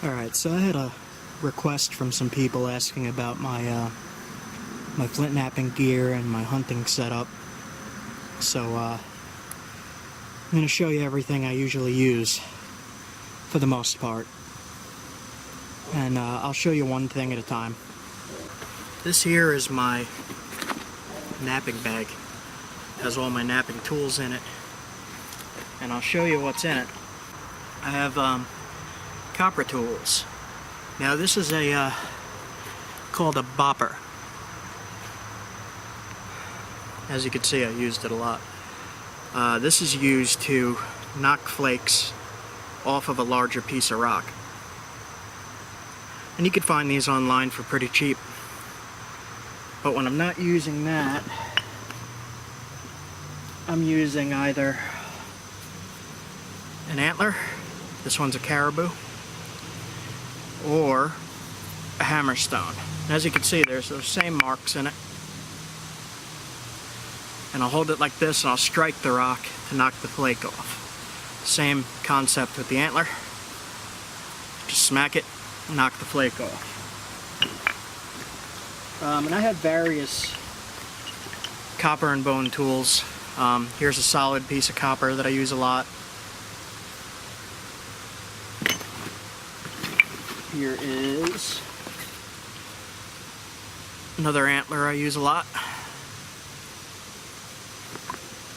Alright, so I had a request from some people asking about my my flint knapping gear and my hunting setup. So I'm going to show you everything I usually use for the most part. And I'll show you one thing at a time. This here is my knapping bag. It has all my knapping tools in it. And I'll show you what's in it. I have copper tools. Now this is a called a bopper. As you can see, I used it a lot. This is used to knock flakes off of a larger piece of rock. And you can find these online for pretty cheap. But when I'm not using that, I'm using either an Antler, this one's a caribou, or a Hammerstone. As you can see, there's those same marks in it. And I'll hold it like this and I'll strike the rock to knock the flake off. Same concept with the Antler. Just smack it, knock the flake off. And I have various copper and bone tools. Here's a solid piece of copper that I use a lot. Here is another Antler I use a lot.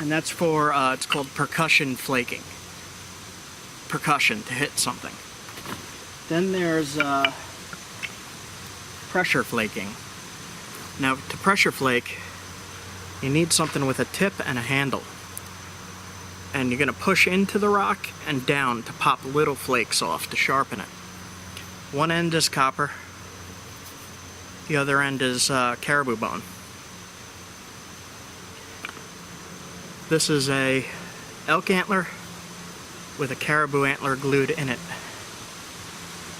And that's for, it's called percussion flaking. Percussion, to hit something. Then there's pressure flaking. Now, to pressure flake, you need something with a tip and a handle. And you're going to push into the rock and down to pop little flakes off to sharpen it. One end is copper, the other end is caribou bone. This is a elk antler with a caribou antler glued in it.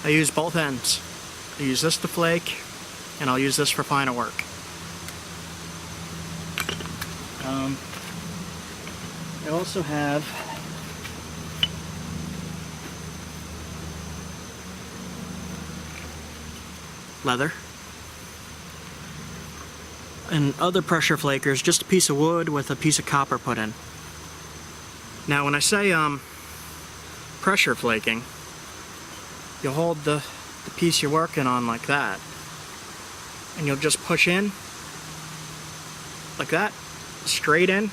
I use both ends. I use this to flake, and I'll use this for final work. I also have leather and other pressure flakers, just a piece of wood with a piece of copper put in. Now when I say pressure flaking, you'll hold the piece you're working on like that, and you'll just push in like that, straight in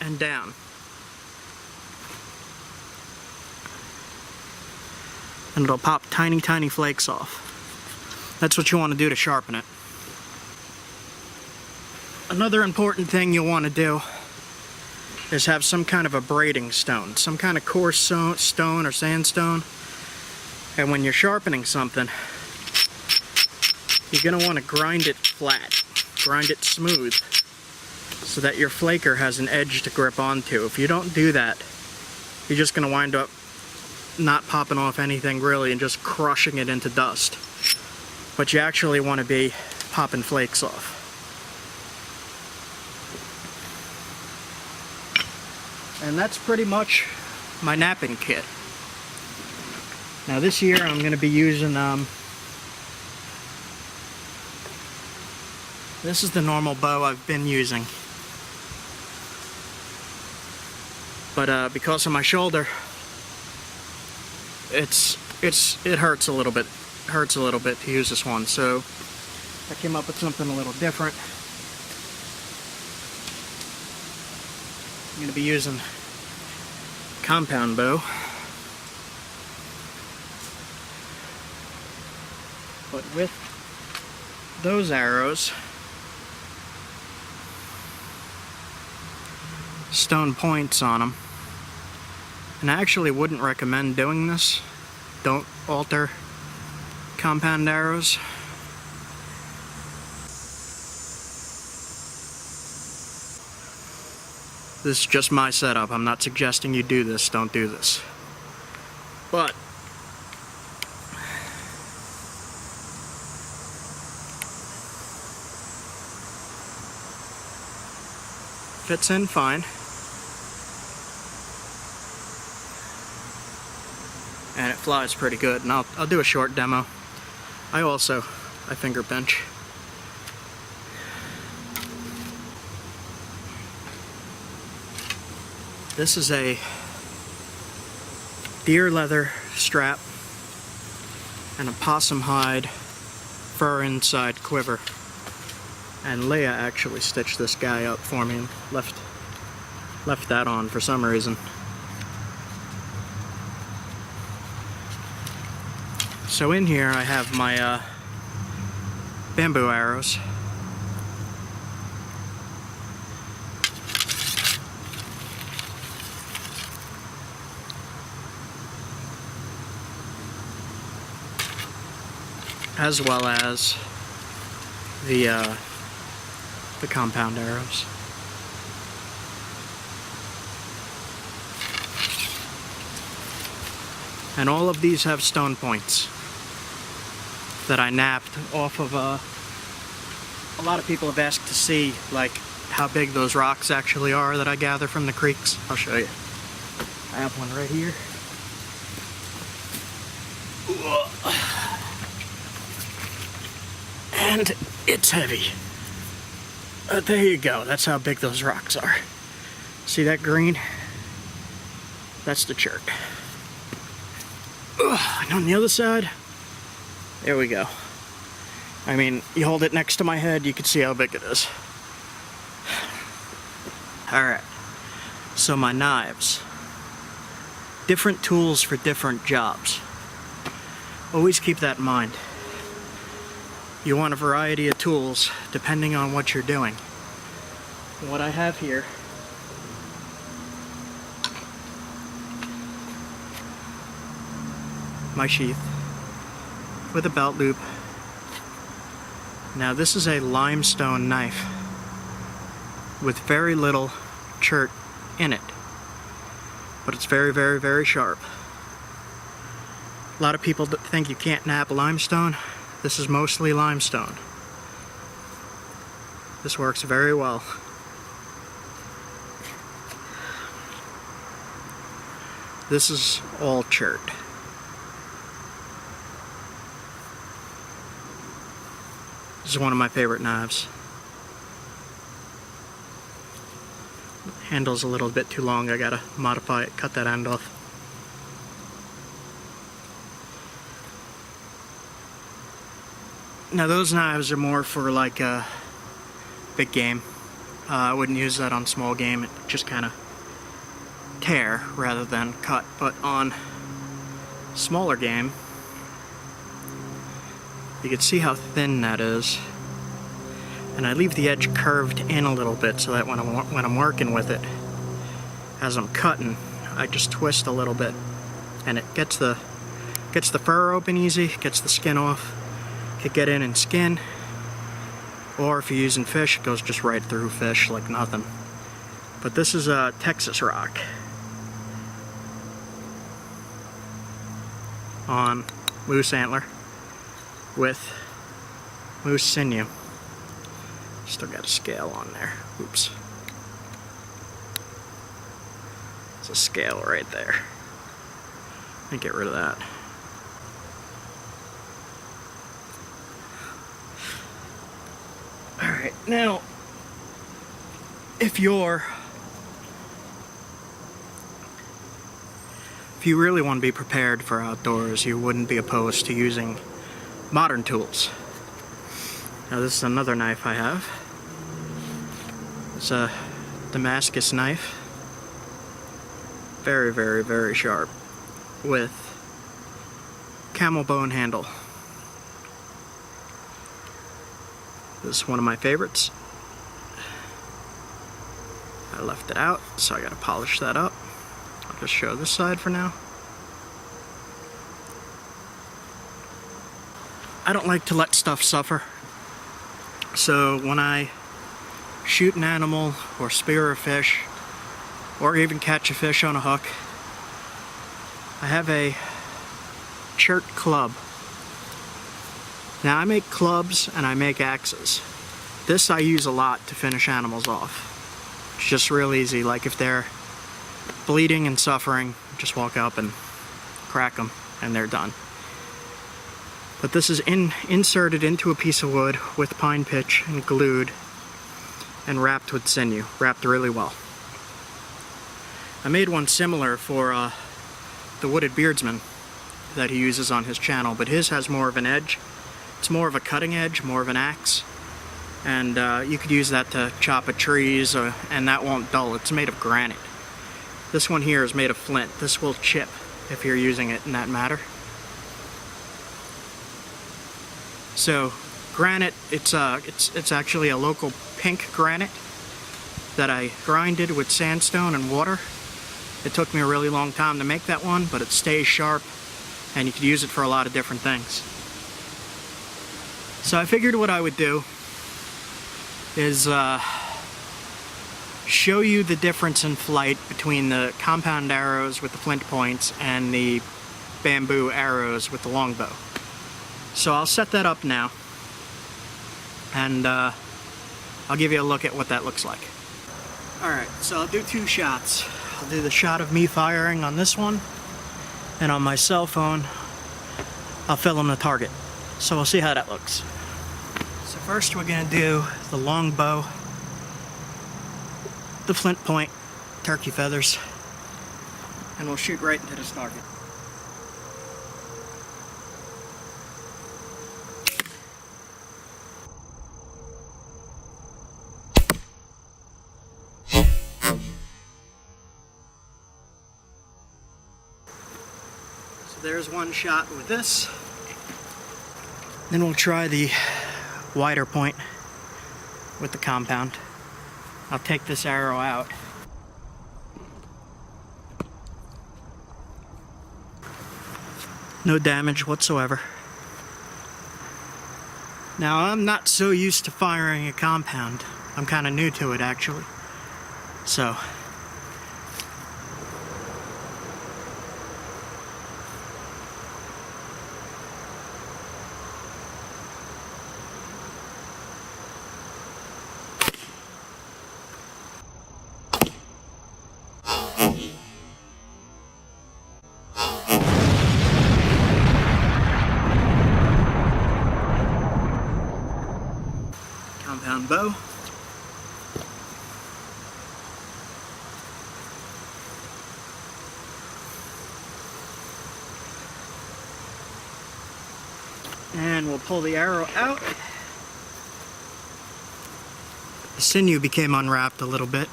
and down. And it'll pop tiny, tiny flakes off. That's what you want to do to sharpen it. Another important thing you'll want to do is have some kind of a braiding stone, some kind of coarse stone or sandstone. And when you're sharpening something, you're going to want to grind it flat, grind it smooth, so that your flaker has an edge to grip onto. If you don't do that, you're just going to wind up not popping off anything really and just crushing it into dust. But you actually want to be popping flakes off. And that's pretty much my knapping kit. Now this year I'm going to be using, this is the normal bow I've been using. But because of my shoulder, it hurts a little bit. It hurts a little bit to use this one, so I came up with something a little different. I'm going to be using a compound bow. But with those arrows, stone points on them. And I actually wouldn't recommend doing this. Don't alter compound arrows. This is just my setup. I'm not suggesting you do this. Don't do this. But fits in fine. and it flies pretty good, and I'll do a short demo. I finger pinch. This is a deer leather strap and a possum hide fur inside quiver. And Leia actually stitched this guy up for me and left that on for some reason. So in here I have my bamboo arrows. As well as the compound arrows. And all of these have stone points that I napped off of a lot of people have asked to see like how big those rocks actually are that I gather from the creeks. I'll show you. I have one right here. And it's heavy. There you go, that's how big those rocks are. See that green? That's the chert. And on the other side, there we go. I mean, you hold it next to my head, you can see how big it is. Alright, so my knives. Different tools for different jobs. Always keep that in mind. You want a variety of tools depending on what you're doing. What I have here my sheath with a belt loop. Now this is a limestone knife with very little chert in it, but it's very, very, very sharp. A lot of people think you can't nap limestone. This is mostly limestone. This works very well. This is all chert. This is one of my favorite knives. Handle's a little bit too long. I gotta modify it, cut that end off. Now those knives are more for like big game. I wouldn't use that on small game. It just kind of tear rather than cut. But on smaller game, you can see how thin that is. And I leave the edge curved in a little bit so that when I'm working with it, as I'm cutting, I just twist a little bit, and it gets the fur open easy, gets the skin off. Could get in and skin, or if you're using fish, it goes just right through fish like nothing. But this is a Texas rock on moose antler with moose sinew. Still got a scale on there. Oops. There's a scale right there. Let me get rid of that. Alright, now, if you really want to be prepared for outdoors, you wouldn't be opposed to using modern tools. Now this is another knife I have. It's a Damascus knife. Very, very, very sharp, with camel bone handle. This is one of my favorites. I left it out, so I gotta polish that up. I'll just show this side for now. I don't like to let stuff suffer. So when I shoot an animal, or spear a fish, or even catch a fish on a hook, I have a Chert club. Now I make clubs and I make axes. This I use a lot to finish animals off. It's just real easy, like if they're bleeding and suffering, just walk up and crack them. and they're done. But this is inserted into a piece of wood with pine pitch and glued and wrapped with sinew, wrapped really well. I made one similar for the wooded beardsman that he uses on his channel, but his has more of an edge. It's more of a cutting edge, more of an axe, and you could use that to chop at trees, and that won't dull. It's made of granite. This one here is made of flint. This will chip if you're using it in that manner. So granite, it's actually a local pink granite that I grinded with sandstone and water. It took me a really long time to make that one, but it stays sharp and you could use it for a lot of different things. So I figured what I would do is show you the difference in flight between the compound arrows with the flint points and the bamboo arrows with the longbow. So I'll set that up now, and I'll give you a look at what that looks like. Alright, so I'll do two shots. I'll do the shot of me firing on this one, and on my cell phone I'll film the target. So we'll see how that looks. So first we're going to do the longbow, the flint point, turkey feathers, and we'll shoot right into this target. So there's one shot with this. Then we'll try the wider point with the compound. I'll take this arrow out. No damage whatsoever. Now, I'm not so used to firing a compound. I'm kind of new to it, actually. So compound bow. And we'll pull the arrow out. The sinew became unwrapped a little bit.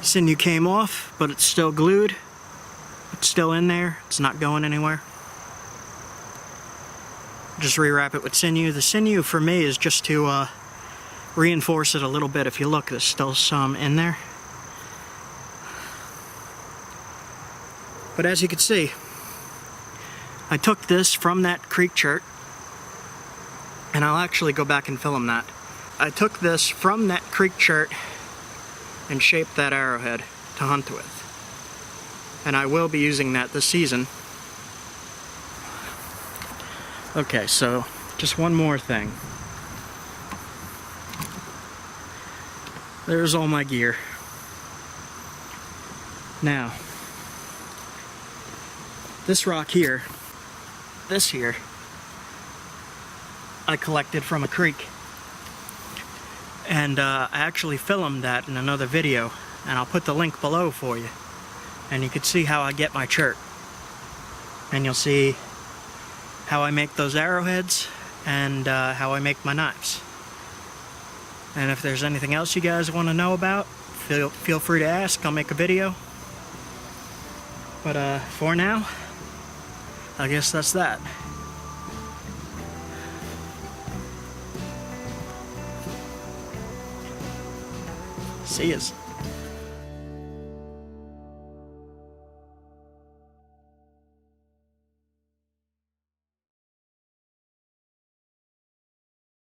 Sinew came off, but it's still glued. It's still in there. It's not going anywhere. Just rewrap it with sinew. The sinew for me is just to reinforce it a little bit. If you look, there's still some in there. But as you can see, I took this from that creek chert, and I'll actually go back and film that. I took this from that creek chert and shaped that arrowhead to hunt with. And I will be using that this season. Okay, so just one more thing. There's all my gear. Now, this rock here, this here, I collected from a creek. And I actually filmed that in another video, and I'll put the link below for you. And you can see how I get my chert. And you'll see how I make those arrowheads and how I make my knives. And if there's anything else you guys want to know about, feel free to ask. I'll make a video. But for now, I guess that's that. See yous.